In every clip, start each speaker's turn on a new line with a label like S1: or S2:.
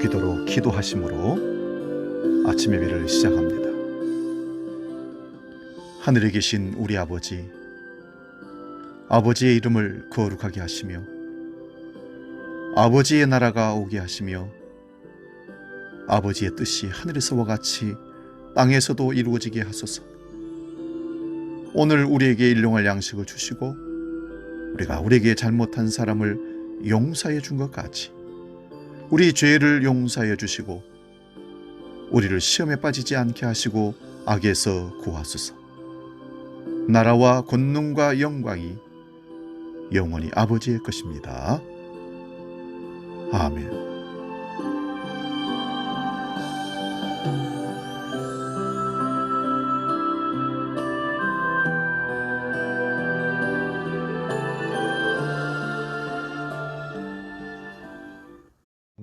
S1: 기도로 기도하심으로 아침 예배를 시작합니다. 하늘에 계신 우리 아버지, 아버지의 이름을 거룩하게 하시며 아버지의 나라가 오게 하시며 아버지의 뜻이 하늘에서와 같이 땅에서도 이루어지게 하소서. 오늘 우리에게 일용할 양식을 주시고 우리가 우리에게 잘못한 사람을 용서해 준 것 같이 우리 죄를 용서해 주시고 우리를 시험에 빠지지 않게 하시고 악에서 구하소서. 나라와 권능과 영광이 영원히 아버지의 것입니다. 아멘.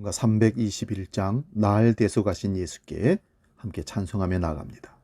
S1: 뭔가 321장 날 대속하신 예수께 함께 찬송하며 나아갑니다.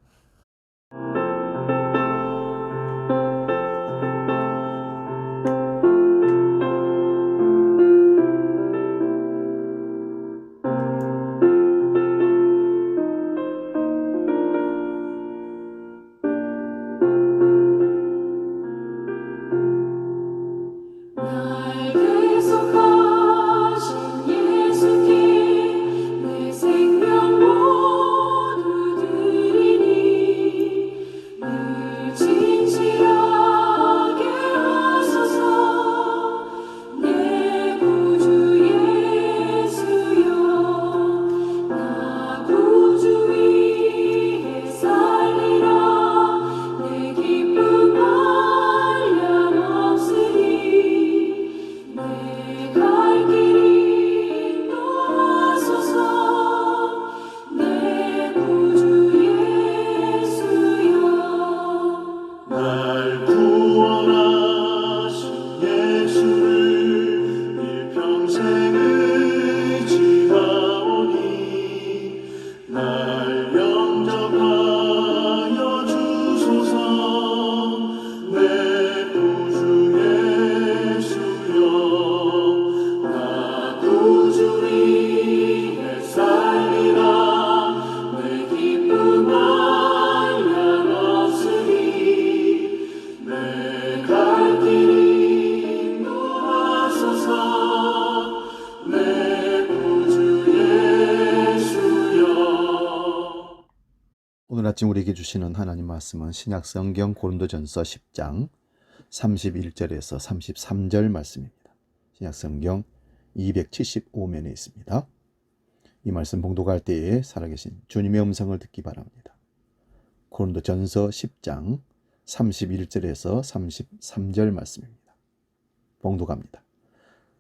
S1: 오늘 아침 우리에게 주시는 하나님 말씀은 신약성경 고린도전서 10장 31절에서 33절 말씀입니다. 신약성경 275면에 있습니다. 이 말씀 봉독할 때에 살아계신 주님의 음성을 듣기 바랍니다. 고린도전서 10장 31절에서 33절 말씀입니다. 봉독합니다.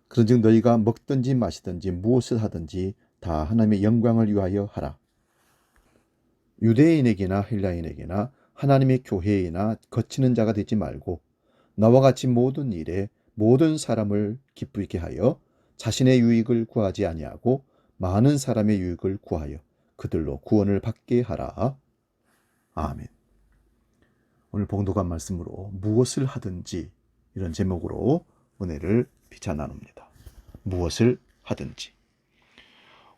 S1: 그런즉 너희가 먹든지 마시든지 무엇을 하든지 다 하나님의 영광을 위하여 하라. 유대인에게나 헬라인에게나 하나님의 교회이나 거치는 자가 되지 말고 나와 같이 모든 일에 모든 사람을 기쁘게 하여 자신의 유익을 구하지 아니하고 많은 사람의 유익을 구하여 그들로 구원을 받게 하라. 아멘. 오늘 봉독한 말씀으로 무엇을 하든지 이런 제목으로 은혜를 비춰 나눕니다. 무엇을 하든지.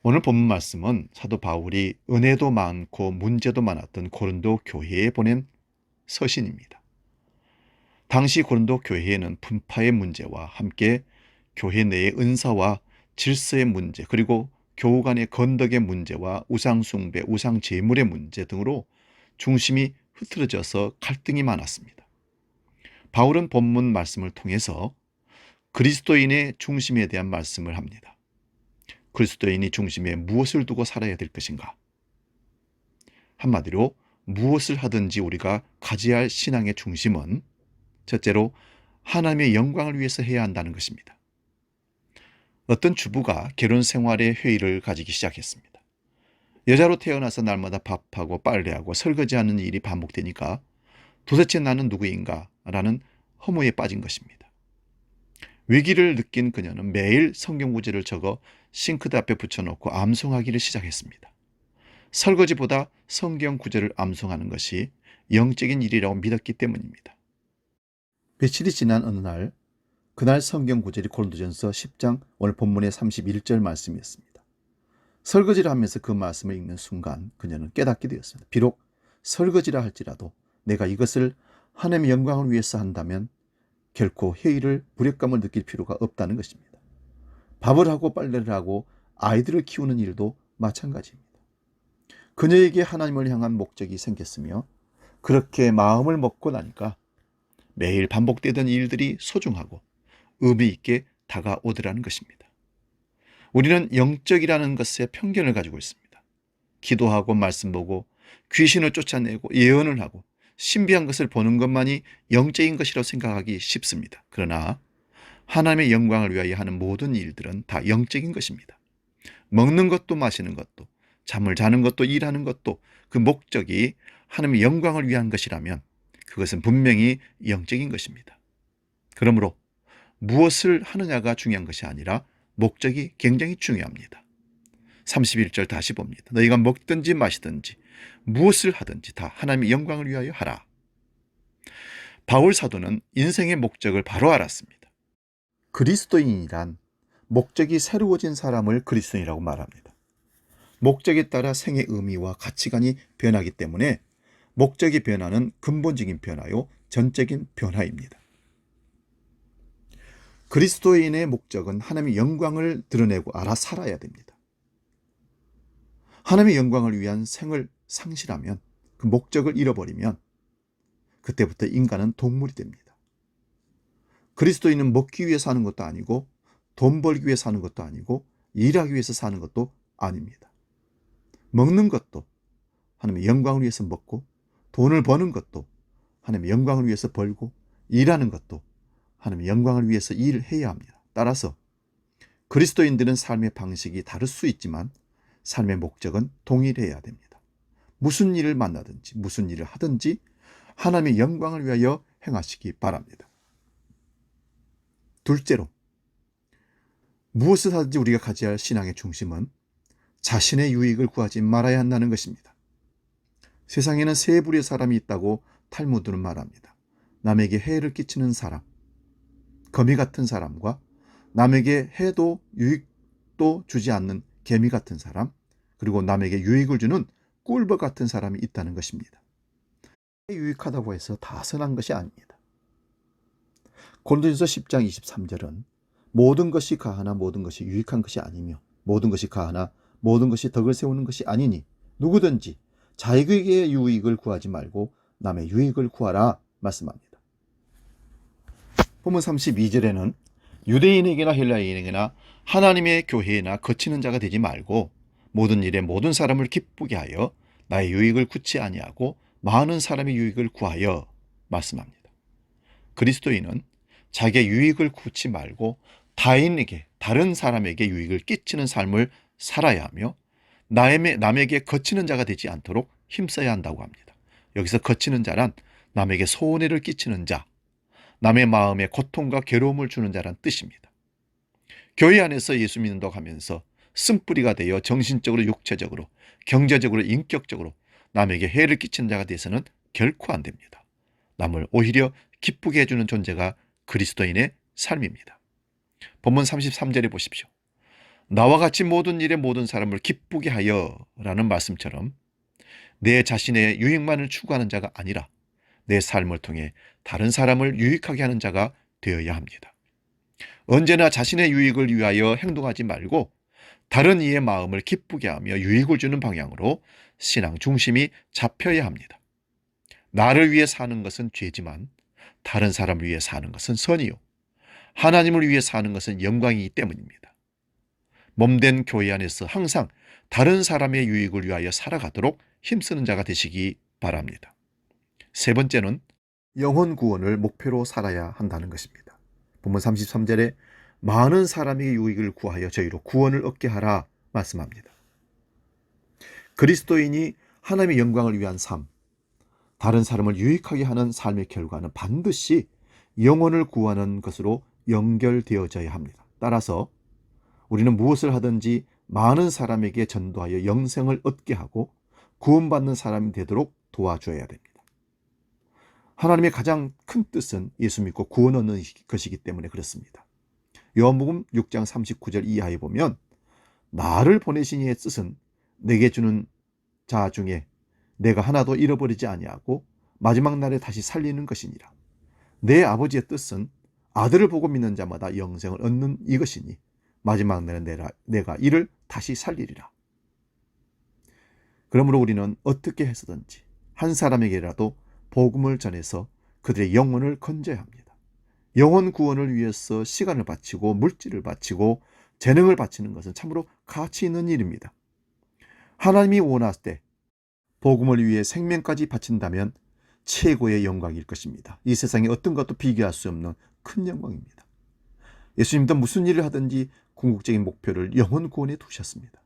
S1: 오늘 본문 말씀은 사도 바울이 은혜도 많고 문제도 많았던 고린도 교회에 보낸 서신입니다. 당시 고린도 교회에는 분파의 문제와 함께 교회 내의 은사와 질서의 문제, 그리고 교우 간의 건덕의 문제와 우상숭배, 우상제물의 문제 등으로 중심이 흐트러져서 갈등이 많았습니다. 바울은 본문 말씀을 통해서 그리스도인의 중심에 대한 말씀을 합니다. 그리스도인이 중심에 무엇을 두고 살아야 될 것인가? 한마디로 무엇을 하든지 우리가 가져야 할 신앙의 중심은 첫째로 하나님의 영광을 위해서 해야 한다는 것입니다. 어떤 주부가 결혼 생활의 회의를 가지기 시작했습니다. 여자로 태어나서 날마다 밥하고 빨래하고 설거지하는 일이 반복되니까 도대체 나는 누구인가? 라는 허무에 빠진 것입니다. 위기를 느낀 그녀는 매일 성경 구절을 적어 싱크대 앞에 붙여놓고 암송하기를 시작했습니다. 설거지보다 성경 구절을 암송하는 것이 영적인 일이라고 믿었기 때문입니다. 며칠이 지난 어느 날, 그날 성경 구절이 고린도전서 10장 오늘 본문의 31절 말씀이었습니다. 설거지를 하면서 그 말씀을 읽는 순간 그녀는 깨닫게 되었습니다. 비록 설거지라 할지라도 내가 이것을 하나님의 영광을 위해서 한다면 결코 회의를 무력감을 느낄 필요가 없다는 것입니다. 밥을 하고 빨래를 하고 아이들을 키우는 일도 마찬가지입니다. 그녀에게 하나님을 향한 목적이 생겼으며 그렇게 마음을 먹고 나니까 매일 반복되던 일들이 소중하고 의미 있게 다가오더라는 것입니다. 우리는 영적이라는 것에 편견을 가지고 있습니다. 기도하고 말씀 보고 귀신을 쫓아내고 예언을 하고 신비한 것을 보는 것만이 영적인 것이라고 생각하기 쉽습니다. 그러나 하나님의 영광을 위하여 하는 모든 일들은 다 영적인 것입니다. 먹는 것도 마시는 것도 잠을 자는 것도 일하는 것도 그 목적이 하나님의 영광을 위한 것이라면 그것은 분명히 영적인 것입니다. 그러므로 무엇을 하느냐가 중요한 것이 아니라 목적이 굉장히 중요합니다. 31절 다시 봅니다. 너희가 먹든지 마시든지 무엇을 하든지 다 하나님의 영광을 위하여 하라. 바울 사도는 인생의 목적을 바로 알았습니다. 그리스도인이란 목적이 새로워진 사람을 그리스도인이라고 말합니다. 목적에 따라 생의 의미와 가치관이 변하기 때문에 목적의 변화는 근본적인 변화요, 전적인 변화입니다. 그리스도인의 목적은 하나님의 영광을 드러내고 알아 살아야 됩니다. 하나님의 영광을 위한 생을 상실하면 그 목적을 잃어버리면 그때부터 인간은 동물이 됩니다. 그리스도인은 먹기 위해 사는 것도 아니고 돈 벌기 위해 사는 것도 아니고 일하기 위해서 사는 것도 아닙니다. 먹는 것도 하나님의 영광을 위해서 먹고 돈을 버는 것도 하나님의 영광을 위해서 벌고 일하는 것도 하나님의 영광을 위해서 일을 해야 합니다. 따라서 그리스도인들은 삶의 방식이 다를 수 있지만 삶의 목적은 동일해야 됩니다. 무슨 일을 만나든지 무슨 일을 하든지 하나님의 영광을 위하여 행하시기 바랍니다. 둘째로, 무엇을 하든지 우리가 가져야 할 신앙의 중심은 자신의 유익을 구하지 말아야 한다는 것입니다. 세상에는 세 부류의 사람이 있다고 탈무드는 말합니다. 남에게 해를 끼치는 사람, 거미 같은 사람과 남에게 해도 유익도 주지 않는 개미 같은 사람, 그리고 남에게 유익을 주는 꿀벌 같은 사람이 있다는 것입니다. 유익하다고 해서 다 선한 것이 아닙니다. 고린도전서 10장 23절은 모든 것이 가하나 모든 것이 유익한 것이 아니며 모든 것이 가하나 모든 것이 덕을 세우는 것이 아니니 누구든지 자기에게 유익을 구하지 말고 남의 유익을 구하라 말씀합니다. 본문 32절에는 유대인에게나 헬라인에게나 하나님의 교회에나 거치는 자가 되지 말고 모든 일에 모든 사람을 기쁘게 하여 나의 유익을 구치 아니하고 많은 사람의 유익을 구하여 말씀합니다. 그리스도인은 자기의 유익을 구치 말고 타인에게, 다른 사람에게 유익을 끼치는 삶을 살아야 하며 남에게 거치는 자가 되지 않도록 힘써야 한다고 합니다. 여기서 거치는 자란 남에게 손해를 끼치는 자, 남의 마음에 고통과 괴로움을 주는 자란 뜻입니다. 교회 안에서 예수 믿는다고 하면서 쓴뿌리가 되어 정신적으로, 육체적으로, 경제적으로, 인격적으로 남에게 해를 끼치는 자가 되어서는 결코 안 됩니다. 남을 오히려 기쁘게 해주는 존재가 그리스도인의 삶입니다. 본문 33절에 보십시오. 나와 같이 모든 일에 모든 사람을 기쁘게 하여 라는 말씀처럼 내 자신의 유익만을 추구하는 자가 아니라 내 삶을 통해 다른 사람을 유익하게 하는 자가 되어야 합니다. 언제나 자신의 유익을 위하여 행동하지 말고 다른 이의 마음을 기쁘게 하며 유익을 주는 방향으로 신앙 중심이 잡혀야 합니다. 나를 위해 사는 것은 죄지만 다른 사람을 위해 사는 것은 선이요, 하나님을 위해 사는 것은 영광이기 때문입니다. 몸된 교회 안에서 항상 다른 사람의 유익을 위하여 살아가도록 힘쓰는 자가 되시기 바랍니다. 세 번째는 영혼 구원을 목표로 살아야 한다는 것입니다. 본문 33절에 많은 사람에게 유익을 구하여 저희로 구원을 얻게 하라 말씀합니다. 그리스도인이 하나님의 영광을 위한 삶, 다른 사람을 유익하게 하는 삶의 결과는 반드시 영혼을 구하는 것으로 연결되어져야 합니다. 따라서 우리는 무엇을 하든지 많은 사람에게 전도하여 영생을 얻게 하고 구원받는 사람이 되도록 도와줘야 됩니다. 하나님의 가장 큰 뜻은 예수 믿고 구원 얻는 것이기 때문에 그렇습니다. 요한복음 6장 39절 이하에 보면 나를 보내신 이의 뜻은 내게 주는 자 중에 내가 하나도 잃어버리지 아니하고 마지막 날에 다시 살리는 것이니라. 내 아버지의 뜻은 아들을 보고 믿는 자마다 영생을 얻는 이것이니 마지막 날에 내가 이를 다시 살리리라. 그러므로 우리는 어떻게 해서든지 한 사람에게라도 복음을 전해서 그들의 영혼을 건져야 합니다. 영혼 구원을 위해서 시간을 바치고 물질을 바치고 재능을 바치는 것은 참으로 가치 있는 일입니다. 하나님이 원하실 때 복음을 위해 생명까지 바친다면 최고의 영광일 것입니다. 이 세상에 어떤 것도 비교할 수 없는 큰 영광입니다. 예수님도 무슨 일을 하든지 궁극적인 목표를 영혼 구원에 두셨습니다.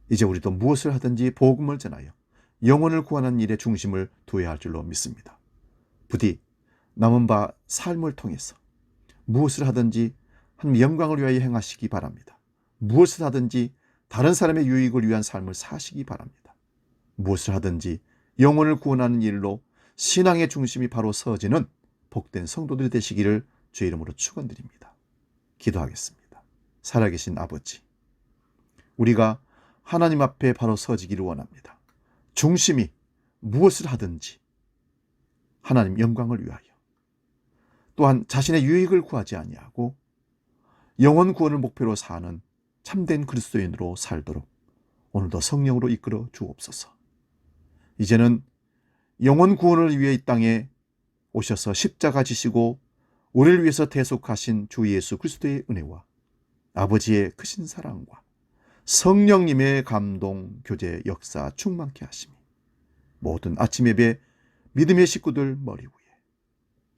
S1: 이제 우리도 무엇을 하든지 복음을 전하여 영혼을 구하는 일에 중심을 두어야 할 줄로 믿습니다. 부디 남은 바 삶을 통해서 무엇을 하든지 하나님 영광을 위하여 행하시기 바랍니다. 무엇을 하든지 다른 사람의 유익을 위한 삶을 사시기 바랍니다. 무엇을 하든지 영혼을 구원하는 일로 신앙의 중심이 바로 서지는 복된 성도들이 되시기를 주의 이름으로 축원드립니다. 기도하겠습니다. 살아계신 아버지, 우리가 하나님 앞에 바로 서지기를 원합니다. 중심이 무엇을 하든지 하나님 영광을 위하여, 또한 자신의 유익을 구하지 아니하고 영혼 구원을 목표로 사는 참된 그리스도인으로 살도록 오늘도 성령으로 이끌어 주옵소서. 이제는 영혼 구원을 위해 이 땅에 오셔서 십자가 지시고 우리를 위해서 대속하신 주 예수 그리스도의 은혜와 아버지의 크신 사랑과 성령님의 감동, 교제, 역사 충만케 하시니 모든 아침 예배 믿음의 식구들 머리 위에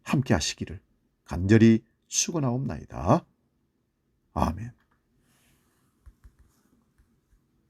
S1: 함께 하시기를 간절히 축원하옵나이다. 아멘.